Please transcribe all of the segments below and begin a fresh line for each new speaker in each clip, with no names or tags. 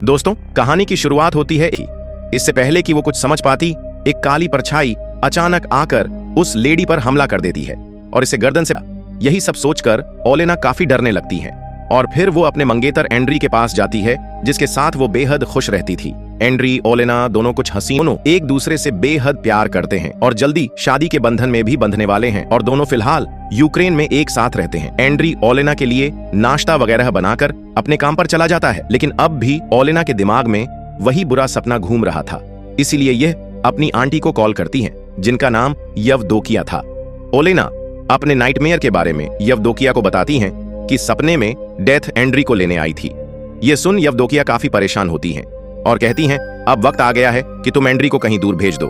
दोस्तों, कहानी की शुरुआत होती है इससे पहले कि वो कुछ समझ पाती, एक काली परछाई अचानक आकर उस लेडी पर हमला कर देती है और इसे गर्दन से। यही सब सोचकर ओलेना काफी डरने लगती है और फिर वो अपने मंगेतर एंड्री के पास जाती है, जिसके साथ वो बेहद खुश रहती थी। एंड्री, ओलेना दोनों कुछ हसीनों एक दूसरे से बेहद प्यार करते हैं और जल्दी शादी के बंधन में भी बंधने वाले हैं और दोनों फिलहाल यूक्रेन में एक साथ रहते हैं। एंड्री ओलेना के लिए नाश्ता वगैरह बनाकर अपने काम पर चला जाता है, लेकिन अब भी ओलेना के दिमाग में वही बुरा सपना घूम रहा था। इसीलिए यह अपनी आंटी को कॉल करती है, जिनका नाम यवदोकिया था। ओलेना अपने नाइटमेयर के बारे में यवदोकिया को बताती हैं कि सपने में डेथ एंड्री को लेने आई थी। यह सुन यवदोकिया काफी परेशान होती हैं और कहती हैं, अब वक्त आ गया है कि तुम एंड्री को कहीं दूर भेज दो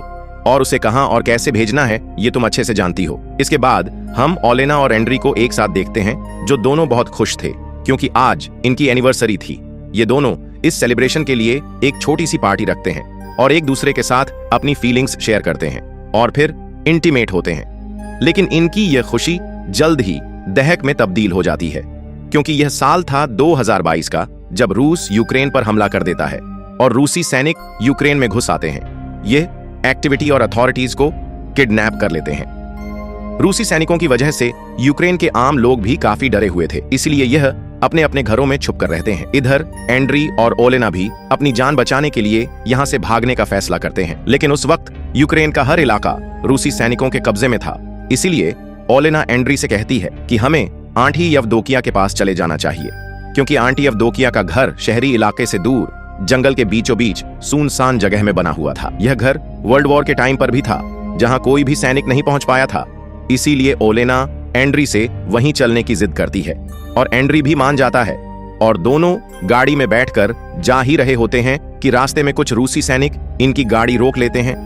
और उसे कहां और कैसे भेजना है ये तुम अच्छे से जानती हो। इसके बाद हम ओलेना और एंड्री को एक साथ देखते हैं, जो दोनों बहुत खुश थे क्योंकि आज इनकी एनिवर्सरी थी। ये दोनों इस सेलिब्रेशन के लिए एक छोटी सी पार्टी रखते हैं और एक दूसरे के साथ अपनी फीलिंग्स शेयर करते हैं और फिर इंटीमेट होते हैं। लेकिन इनकी यह खुशी जल्द ही दहक में तब्दील हो जाती है, क्योंकि यह साल था 2022 का, जब रूस यूक्रेन पर हमला कर देता है और रूसी सैनिक यूक्रेन में घुस आते हैं। ये एक्टिविटी और अथॉरिटीज को किडनैप कर लेते हैं। रूसी सैनिकों की वजह से यूक्रेन के आम लोग भी काफी डरे हुए थे, इसलिए यह अपने अपने घरों में छुप कर रहते हैं। इधर एंड्री और ओलेना भी अपनी जान बचाने के लिए यहाँ से भागने का फैसला करते हैं, लेकिन उस वक्त यूक्रेन का हर इलाका रूसी सैनिकों के कब्जे में था। इसीलिए ओलेना एंड्री से कहती है कि हमें आंटी यवदोकिया के पास चले जाना चाहिए, क्योंकि आंटी यवदोकिया का घर शहरी इलाके से दूर जंगल के बीचों बीच सुनसान जगह में बना हुआ था। यह घर वर्ल्ड वॉर के टाइम पर भी था, जहां कोई भी सैनिक नहीं पहुंच पाया था। इसीलिए ओलेना एंड्री से वहीं चलने की जिद करती है और एंड्री भी मान जाता है और दोनों गाड़ी में बैठकर जा ही रहे होते हैं कि रास्ते में कुछ रूसी सैनिक इनकी गाड़ी रोक लेते हैं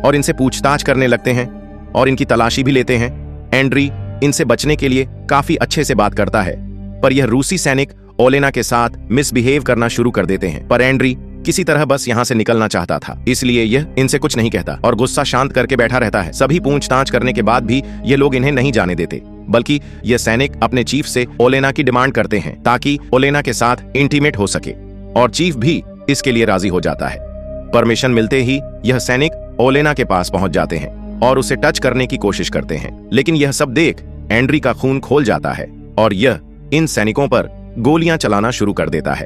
और इनसे पूछताछ करने लगते हैं और इनकी तलाशी भी लेते हैं। एंड्री इनसे बचने के लिए काफी अच्छे से बात करता है, पर यह रूसी सैनिक ओलेना के साथ मिसबिहेव करना शुरू कर देते हैं। पर एंड्री किसी तरह बस यहाँ से निकलना चाहता था, इसलिए यह इनसे कुछ नहीं कहता और गुस्सा शांत करके बैठा रहता है। सभी पूछताछ करने के बाद भी ये लोग इन्हें नहीं जाने देते, बल्कि ये सैनिक अपने चीफ से ओलेना की डिमांड करते हैं ताकि ओलेना के साथ इंटीमेट हो सके, और चीफ भी इसके लिए राजी हो जाता है। परमिशन मिलते ही यह सैनिक ओलेना के पास पहुंच जाते हैं और उसे टच करने की कोशिश करते हैं, लेकिन यह सब देख एंड्री का खून खोल जाता है और यह इन सैनिकों पर गोलियां चलाना शुरू कर देता है।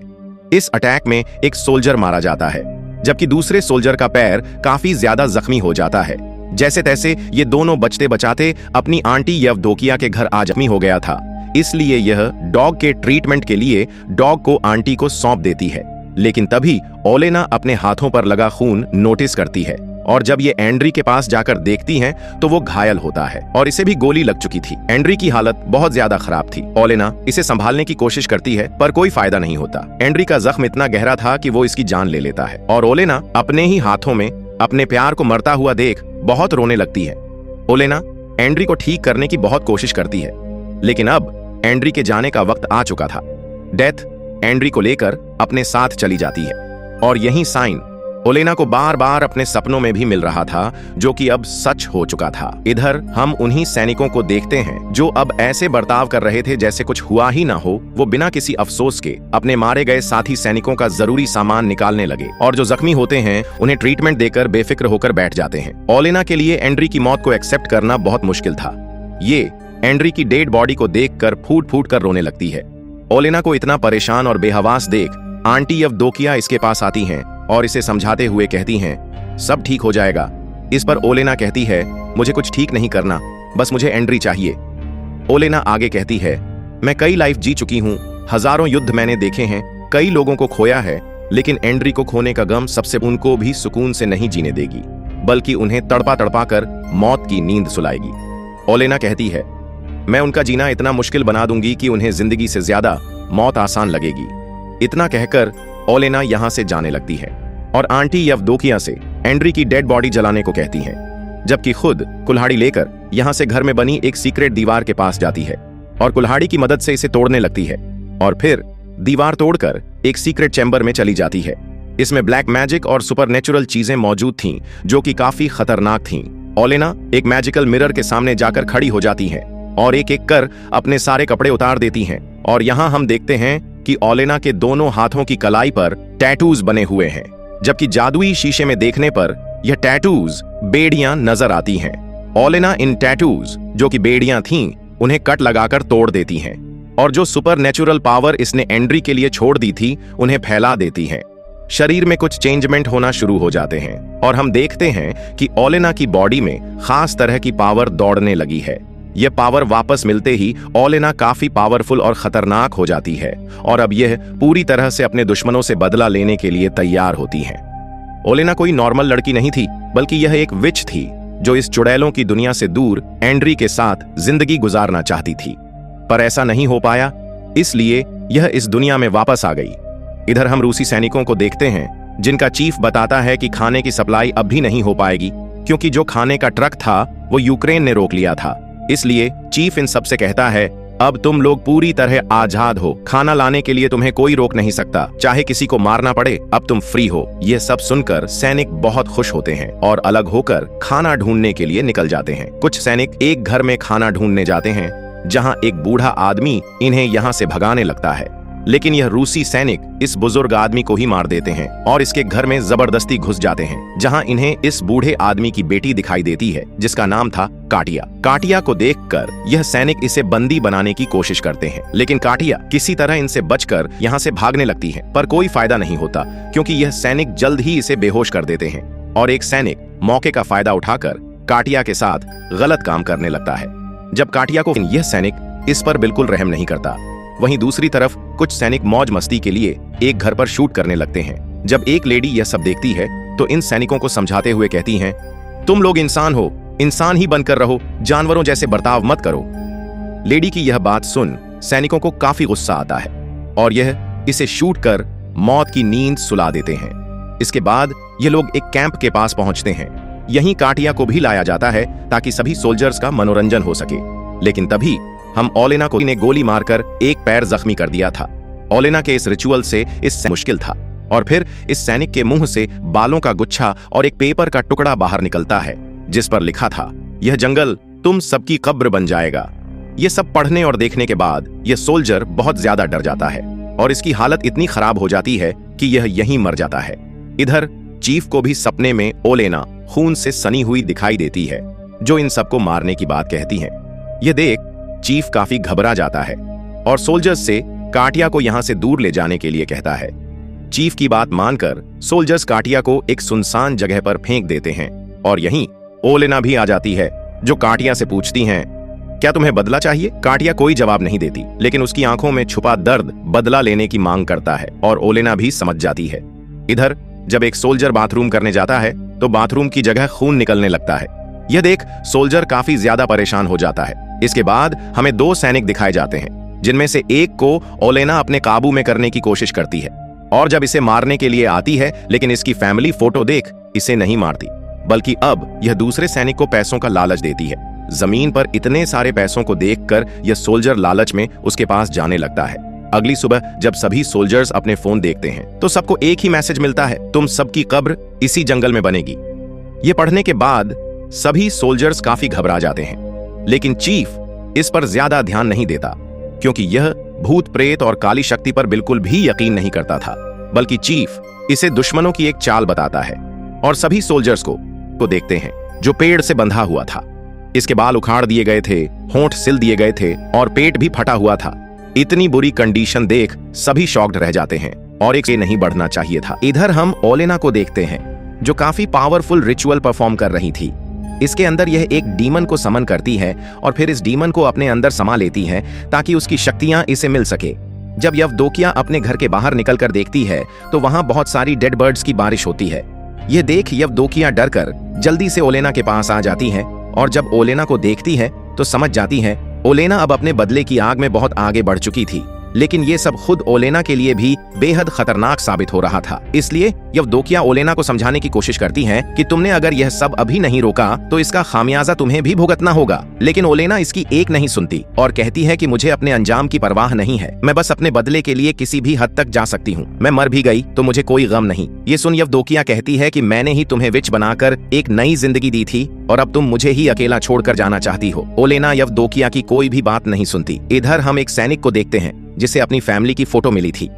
इस अटैक में एक सोल्जर मारा जाता है, जबकि दूसरे सोल्जर का पैर काफी ज्यादा जख्मी हो जाता है। जैसे तैसे ये दोनों बचते बचाते अपनी आंटी यवदोकिया के घर आ जख्मी हो गया था, इसलिए यह डॉग के ट्रीटमेंट के लिए डॉग को आंटी को सौंप देती है। लेकिन तभी ओलेना अपने हाथों पर लगा खून नोटिस करती है और जब ये एंड्री के पास जाकर देखती हैं तो वो घायल होता है और इसे भी गोली लग चुकी थी। एंड्री की हालत बहुत ज्यादा खराब थी। ओलेना इसे संभालने की कोशिश करती है, पर कोई फायदा नहीं होता। एंड्री का जख्म इतना गहरा था कि वो इसकी जान ले लेता है और ओलेना अपने ही हाथों में अपने प्यार को मरता हुआ देख बहुत रोने लगती है। ओलेना एंड्री को ठीक करने की बहुत कोशिश करती है, लेकिन अब एंड्री के जाने का वक्त आ चुका था। डेथ एंड्री को लेकर अपने साथ चली जाती है और यही साइन ओलेना को बार बार अपने सपनों में भी मिल रहा था, जो कि अब सच हो चुका था। इधर हम उन्हीं सैनिकों को देखते हैं जो अब ऐसे बर्ताव कर रहे थे जैसे कुछ हुआ ही ना हो। वो बिना किसी अफसोस के अपने मारे गए साथी सैनिकों का जरूरी सामान निकालने लगे और जो जख्मी होते हैं उन्हें ट्रीटमेंट देकर बेफिक्र होकर बैठ जाते हैं। ओलेना के लिए एंड्री की मौत को एक्सेप्ट करना बहुत मुश्किल था। ये एंड्री की डेड बॉडी को देखकर फूट फूट कर रोने लगती है। ओलेना को इतना परेशान और बेहवास देख आंटी यवदोकिया इसके पास आती हैं और इसे समझाते हुए कहती हैं, सब ठीक हो जाएगा। इस पर ओलेना कहती है, मुझे कुछ ठीक नहीं करना, बस मुझे एंड्री चाहिए। ओलेना आगे कहती है, मैं कई लाइफ जी चुकी हूँ, हजारों युद्ध मैंने देखे हैं, कई लोगों को खोया है, लेकिन एंड्री को खोने का गम सबसे उनको भी सुकून से नहीं जीने देगी, बल्कि उन्हें तड़पा तड़पा कर मौत की नींद सुलाएगी। ओलेना कहती है, मैं उनका जीना इतना मुश्किल बना दूंगी कि उन्हें जिंदगी से ज्यादा मौत आसान लगेगी। इतना कहकर ओलेना यहाँ से जाने लगती है और आंटी यवदोकिया से एंड्री की डेड बॉडी जलाने को कहती हैं, जबकि खुद कुल्हाड़ी लेकर यहाँ से घर में बनी एक सीक्रेट दीवार के पास जाती है और कुल्हाड़ी की मदद से इसे तोड़ने लगती है और फिर दीवार तोड़कर एक सीक्रेट चैम्बर में चली जाती है। इसमें ब्लैक मैजिक और सुपरनेचुरल चीजें मौजूद थीं, जो कि काफी खतरनाक थीं। ओलेना एक मैजिकल मिरर के सामने जाकर खड़ी हो जाती है और एक एक कर अपने सारे कपड़े उतार देती हैं और यहाँ हम देखते हैं कि ओलेना के दोनों हाथों की कलाई पर टैटूज बने हुए हैं, जबकि जादुई शीशे में देखने पर यह टैटूज बेड़ियां नजर आती हैं। ओलेना इन टैटूज, जो कि बेड़ियां थीं, उन्हें कट लगाकर तोड़ देती हैं और जो सुपरनेचुरल पावर इसने एंड्री के लिए छोड़ दी थी उन्हें फैला देती हैं। शरीर में कुछ चेंजमेंट होना शुरू हो जाते हैं और हम देखते हैं कि ओलेना की बॉडी में खास तरह की पावर दौड़ने लगी है। यह पावर वापस मिलते ही ओलेना काफी पावरफुल और खतरनाक हो जाती है और अब यह पूरी तरह से अपने दुश्मनों से बदला लेने के लिए तैयार होती है। ओलेना कोई नॉर्मल लड़की नहीं थी, बल्कि यह एक विच थी जो इस चुड़ैलों की दुनिया से दूर एंड्री के साथ जिंदगी गुजारना चाहती थी, पर ऐसा नहीं हो पाया, इसलिए यह इस दुनिया में वापस आ गई। इधर हम रूसी सैनिकों को देखते हैं जिनका चीफ बताता है कि खाने की सप्लाई अब भी नहीं हो पाएगी क्योंकि जो खाने का ट्रक था वो यूक्रेन ने रोक लिया था। इसलिए चीफ इन सबसे कहता है, अब तुम लोग पूरी तरह आजाद हो, खाना लाने के लिए तुम्हें कोई रोक नहीं सकता, चाहे किसी को मारना पड़े, अब तुम फ्री हो। ये सब सुनकर सैनिक बहुत खुश होते हैं और अलग होकर खाना ढूंढने के लिए निकल जाते हैं। कुछ सैनिक एक घर में खाना ढूंढने जाते हैं जहां एक बूढ़ा आदमी इन्हें यहां से भगाने लगता है, लेकिन यह रूसी सैनिक इस बुजुर्ग आदमी को ही मार देते हैं और इसके घर में जबरदस्ती घुस जाते हैं, जहां इन्हें इस बूढ़े आदमी की बेटी दिखाई देती है जिसका नाम था काटिया। काटिया को देखकर यह सैनिक इसे बंदी बनाने की कोशिश करते हैं, लेकिन काटिया किसी तरह इनसे बचकर यहाँ से भागने लगती है, पर कोई फायदा नहीं होता क्योंकि यह सैनिक जल्द ही इसे बेहोश कर देते हैं और एक सैनिक मौके का फायदा उठाकर काटिया के साथ गलत काम करने लगता है। जब काटिया को यह सैनिक इस पर बिल्कुल रहम नहीं करता। वहीं दूसरी तरफ कुछ सैनिक मौज मस्ती के लिए एक घर पर शूट करने लगते हैं। जब एक लेडी यह सब देखती है तो इन सैनिकों को समझाते हुए कहती हैं, तुम लोग इंसान हो, इंसान ही बनकर रहो, जानवरों जैसे बर्ताव मत करो। लेडी की यह बात सुन सैनिकों को काफी गुस्सा आता है और यह इसे शूट कर मौत की नींद सुला देते हैं। इसके बाद ये लोग एक कैंप के पास पहुंचते हैं। यहीं काटिया को भी लाया जाता है ताकि सभी सोल्जर्स का मनोरंजन हो सके, लेकिन तभी हम ओलेना को ने गोली मारकर एक पैर जख्मी कर दिया था। ओलेना के इस रिचुअल से इससे मुश्किल था और फिर इस सैनिक के मुंह से बालों का गुच्छा और एक पेपर का टुकड़ा बाहर निकलता है जिस पर लिखा था, यह जंगल तुम सबकी कब्र बन जाएगा। यह सब पढ़ने और देखने के बाद यह सोल्जर बहुत ज्यादा डर जाता है और इसकी हालत इतनी खराब हो जाती है कि यह यहीं मर जाता है। इधर चीफ को भी सपने में ओलेना खून से सनी हुई दिखाई देती है जो इन सबको मारने की बात कहती है। यह देख चीफ काफी घबरा जाता है और सोल्जर्स से काटिया को यहां से दूर ले जाने के लिए कहता है। चीफ की बात मानकर सोल्जर्स काटिया को एक सुनसान जगह पर फेंक देते हैं और यहीं ओलेना भी आ जाती है जो काटिया से पूछती हैं, क्या तुम्हें बदला चाहिए? काटिया कोई जवाब नहीं देती, लेकिन उसकी आंखों में छुपा दर्द बदला लेने की मांग करता है और ओलेना भी समझ जाती है। इधर जब एक सोल्जर बाथरूम करने जाता है तो बाथरूम की जगह खून निकलने लगता है। यह देख सोल्जर काफी ज्यादा परेशान हो जाता है। इसके बाद हमें दो सैनिक दिखाए जाते हैं जिनमें से एक को ओलेना अपने काबू में करने की कोशिश करती है और जब इसे मारने के लिए आती है, लेकिन इसकी फैमिली फोटो देख इसे नहीं मारती, बल्कि अब यह दूसरे सैनिक को पैसों का लालच देती है। जमीन पर इतने सारे पैसों को देखकर यह सोल्जर लालच में उसके पास जाने लगता है। अगली सुबह जब सभी सोल्जर्स अपने फोन देखते हैं तो सबको एक ही मैसेज मिलता है, तुम सबकी कब्र इसी जंगल में बनेगी। यह पढ़ने के बाद सभी सोल्जर्स काफी घबरा जाते हैं, लेकिन चीफ इस पर ज्यादा ध्यान नहीं देता क्योंकि यह भूत प्रेत और काली शक्ति पर बिल्कुल भी यकीन नहीं करता था, बल्कि चीफ इसे दुश्मनों की एक चाल बताता है और सभी सोल्जर्स को देखते हैं जो पेड़ से बंधा हुआ था। इसके बाल उखाड़ दिए गए थे, होंठ सिल दिए गए थे और पेट भी फटा हुआ था। इतनी बुरी कंडीशन देख सभी शॉक्ड रह जाते हैं और एक से नहीं बढ़ना चाहिए था। इधर हम ओलेना को देखते हैं जो काफी पावरफुल रिचुअल परफॉर्म कर रही थी। इसके अंदर यह एक डीमन को समन करती है और फिर इस डीमन को अपने अंदर समा लेती है ताकि उसकी शक्तियां इसे मिल सके। जब यवदोकिया अपने घर के बाहर निकलकर देखती है तो वहां बहुत सारी डेड बर्ड्स की बारिश होती है। यह देख यवदोकिया डरकर जल्दी से ओलेना के पास आ जाती है और जब ओलेना को देखती है तो समझ जाती है ओलेना अब अपने बदले की आग में बहुत आगे बढ़ चुकी थी, लेकिन ये सब खुद ओलेना के लिए भी बेहद खतरनाक साबित हो रहा था। इसलिए यवदोकिया ओलेना को समझाने की कोशिश करती है कि तुमने अगर यह सब अभी नहीं रोका तो इसका खामियाजा तुम्हें भी भुगतना होगा, लेकिन ओलेना इसकी एक नहीं सुनती और कहती है कि मुझे अपने अंजाम की परवाह नहीं है, मैं बस अपने बदले के लिए किसी भी हद तक जा सकती हूँ, मैं मर भी गई तो मुझे कोई गम नहीं। ये सुन यवदोकिया कहती है कि मैंने ही तुम्हें विच बनाकर एक नई जिंदगी दी थी और अब तुम मुझे ही अकेला छोड़कर जाना चाहती हो। ओलेना यवदोकिया की कोई भी बात नहीं सुनती। इधर हम एक सैनिक को देखते हैं जिसे अपनी फैमिली की फोटो मिली थी।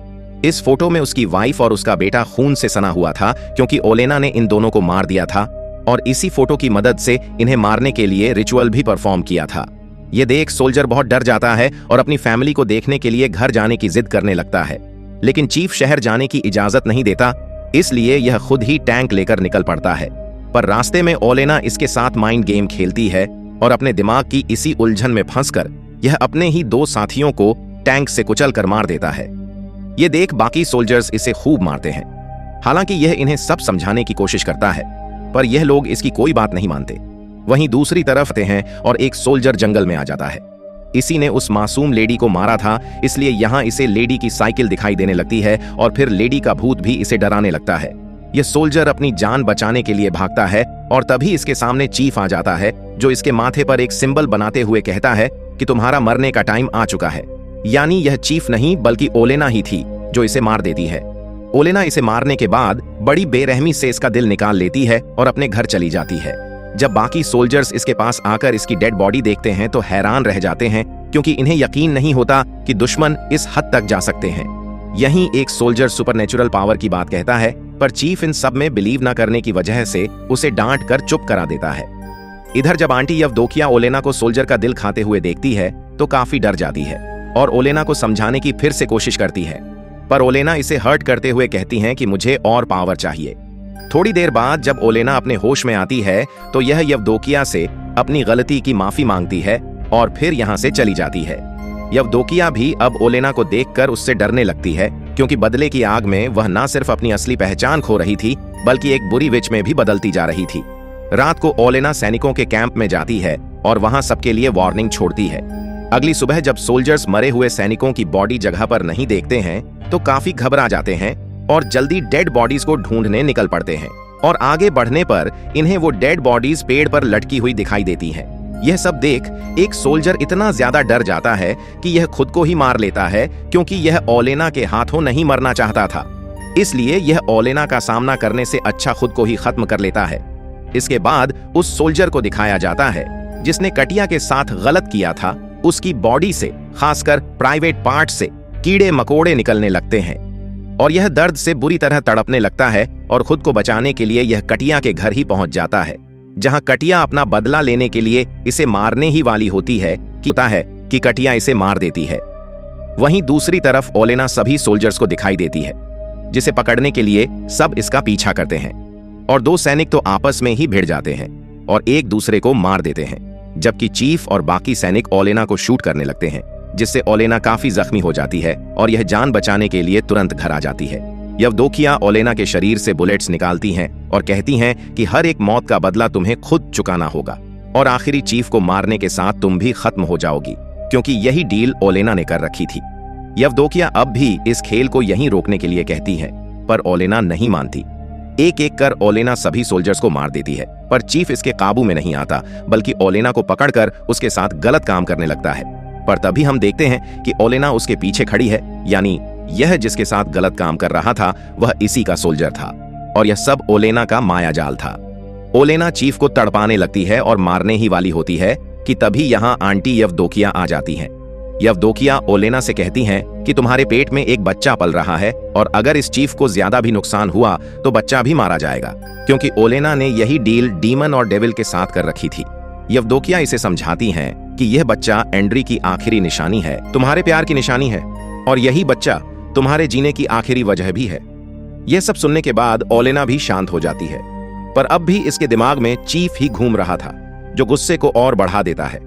इस फोटो में उसकी वाइफ और उसका बेटा खून से सना हुआ था क्योंकि ओलेना ने इन दोनों को मार दिया था और इसी फोटो की मदद से इन्हें मारने के लिए रिचुअल भी परफॉर्म किया था। ये देख सोल्जर बहुत डर जाता है और अपनी फैमिली को देखने के लिए घर जाने की जिद करने लगता है, लेकिन चीफ शहर जाने की इजाजत नहीं देता, इसलिए यह खुद ही टैंक लेकर निकल पड़ता है। पर रास्ते में ओलेना इसके साथ माइंड गेम खेलती है और अपने दिमाग की इसी उलझन में फंसकर यह अपने ही 2 साथियों को टैंक से कुचल कर मार देता है। ये देख बाकी सोल्जर्स इसे खूब मारते हैं। हालांकि यह इन्हें सब समझाने की कोशिश करता है, पर यह लोग इसकी कोई बात नहीं मानते। वहीं दूसरी तरफ आते हैं और एक सोल्जर जंगल में आ जाता है। इसी ने उस मासूम लेडी को मारा था, इसलिए यहाँ इसे लेडी की साइकिल दिखाई देने लगती है और फिर लेडी का भूत भी इसे डराने लगता है। यह सोल्जर अपनी जान बचाने के लिए भागता है और तभी इसके सामने चीफ आ जाता है, जो इसके माथे पर एक सिंबल बनाते हुए कहता है कि तुम्हारा मरने का टाइम आ चुका है। यानी यह चीफ नहीं बल्कि ओलेना ही थी जो इसे मार देती है। ओलेना इसे मारने के बाद बड़ी बेरहमी से इसका दिल निकाल लेती है और अपने घर चली जाती है। जब बाकी सोल्जर्स इसके पास आकर इसकी डेड बॉडी देखते हैं तो हैरान रह जाते हैं, क्योंकि इन्हें यकीन नहीं होता कि दुश्मन इस हद तक जा सकते हैं। यहीं एक सोल्जर सुपरनेचुरल पावर की बात कहता है, पर चीफ इन सब में बिलीव न करने की वजह से उसे डांट कर चुप करा देता है। इधर जब आंटी यवदोकिया ओलेना को सोल्जर का दिल खाते हुए देखती है तो काफी डर जाती है और ओलेना को समझाने की फिर से कोशिश करती है, पर ओलेना इसे हर्ट करते हुए कहती हैं कि मुझे और पावर चाहिए। थोड़ी देर बाद जब ओलेना अपने होश में आती है तो यह यवदोकिया से अपनी गलती की माफी मांगती है और फिर यहाँ से चली जाती है। यवदोकिया भी अब ओलेना को देखकर उससे डरने लगती है, क्योंकि बदले की आग में वह न सिर्फ अपनी असली पहचान खो रही थी बल्कि एक बुरी विच में भी बदलती जा रही थी। रात को ओलेना सैनिकों के कैंप में जाती है और वहां सबके लिए वार्निंग छोड़ती है। अगली सुबह जब सोल्जर्स मरे हुए सैनिकों की बॉडी जगह पर नहीं देखते हैं तो काफी घबरा जाते हैं और जल्दी डेड बॉडीज को ढूंढने निकल पड़ते हैं। और आगे बढ़ने पर इन्हें वो डेड बॉडीज पेड़ पर लटकी हुई दिखाई देती हैं। यह सब देख एक सोल्जर इतना ज्यादा डर जाता है कि यह खुद को ही मार लेता है, क्योंकि यह ओलेना के हाथों नहीं मरना चाहता था। इसलिए यह ओलेना का सामना करने से अच्छा खुद को ही खत्म कर लेता है। इसके बाद उस सोल्जर को दिखाया जाता है जिसने कटिया के साथ गलत किया था। उसकी बॉडी से, खासकर प्राइवेट पार्ट से कीड़े मकोड़े निकलने लगते हैं और यह दर्द से बुरी तरह तड़पने लगता है और खुद को बचाने के लिए यह कटिया के घर ही पहुंच जाता है, जहां कटिया अपना बदला लेने के लिए इसे मारने ही वाली होती है कि कटिया इसे मार देती है। वहीं दूसरी तरफ ओलेना सभी सोल्जर्स को दिखाई देती है, जिसे पकड़ने के लिए सब इसका पीछा करते हैं और 2 सैनिक तो आपस में ही भिड़ जाते हैं और एक दूसरे को मार देते हैं, जबकि चीफ और बाकी सैनिक ओलेना को शूट करने लगते हैं, जिससे ओलेना काफी जख्मी हो जाती है और यह जान बचाने के लिए तुरंत घर आ जाती है। यवदोकिया ओलेना के शरीर से बुलेट्स निकालती हैं और कहती हैं कि हर एक मौत का बदला तुम्हें खुद चुकाना होगा और आखिरी चीफ को मारने के साथ तुम भी खत्म हो जाओगी, क्योंकि यही डील ओलेना ने कर रखी थी। यवदोकिया अब भी इस खेल को यहीं रोकने के लिए कहती है, पर ओलेना नहीं मानती। एक एक कर ओलेना सभी सोल्जर्स को मार देती है, पर चीफ इसके काबू में नहीं आता, बल्कि ओलेना को पकड़कर उसके साथ गलत काम करने लगता है। पर तभी हम देखते हैं कि ओलेना उसके पीछे खड़ी है, यानी यह जिसके साथ गलत काम कर रहा था वह इसी का सोल्जर था और यह सब ओलेना का माया जाल था। ओलेना चीफ को तड़पाने लगती है और मारने ही वाली होती है कि तभी यहाँ आंटी यवदोकिया आ जाती हैं। यवदोकिया ओलेना से कहती हैं कि तुम्हारे पेट में एक बच्चा पल रहा है और अगर इस चीफ को ज्यादा भी नुकसान हुआ तो बच्चा भी मारा जाएगा, क्योंकि ओलेना ने यही डील डीमन और डेविल के साथ कर रखी थी। यवदोकिया इसे समझाती हैं कि यह बच्चा एंड्री की आखिरी निशानी है, तुम्हारे प्यार की निशानी है, और यही बच्चा तुम्हारे जीने की आखिरी वजह भी है। यह सब सुनने के बाद ओलेना भी शांत हो जाती है, पर अब भी इसके दिमाग में चीफ ही घूम रहा था, जो गुस्से को और बढ़ा देता है।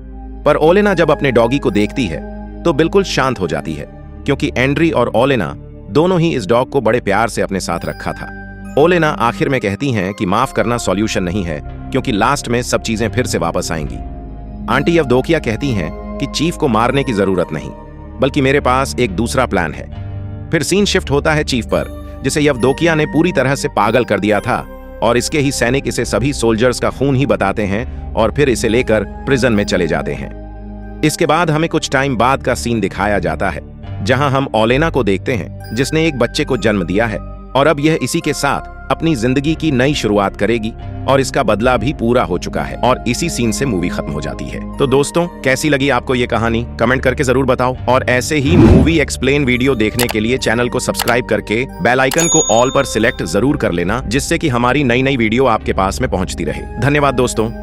पर ओलेना जब अपने डॉगी को देखती है तो बिल्कुल शांत हो जाती है, क्योंकि एंड्री और ओलेना दोनों ही इस डॉग को बड़े प्यार से अपने साथ रखा था। ओलेना आखिर में कहती हैं कि माफ करना सॉल्यूशन नहीं है, क्योंकि लास्ट में सब चीजें फिर से वापस आएंगी। आंटी यवदोकिया कहती हैं कि चीफ को मारने की जरूरत नहीं, बल्कि मेरे पास एक दूसरा प्लान है। फिर सीन शिफ्ट होता है चीफ पर, जिसे यवदोकिया ने पूरी तरह से पागल कर दिया था और इसके ही सैनिक इसे सभी सोल्जर्स का खून ही बताते हैं और फिर इसे लेकर प्रिजन में चले जाते हैं। इसके बाद हमें कुछ टाइम बाद का सीन दिखाया जाता है, जहां हम ओलेना को देखते हैं जिसने एक बच्चे को जन्म दिया है और अब यह इसी के साथ अपनी जिंदगी की नई शुरुआत करेगी और इसका बदला भी पूरा हो चुका है और इसी सीन से मूवी खत्म हो जाती है। तो दोस्तों, कैसी लगी आपको ये कहानी कमेंट करके जरूर बताओ और ऐसे ही मूवी एक्सप्लेन वीडियो देखने के लिए चैनल को सब्सक्राइब करके बेल आइकन को ऑल पर सिलेक्ट जरूर कर लेना, जिससे कि हमारी नई नई वीडियो आपके पास में पहुंचती रहे। धन्यवाद दोस्तों।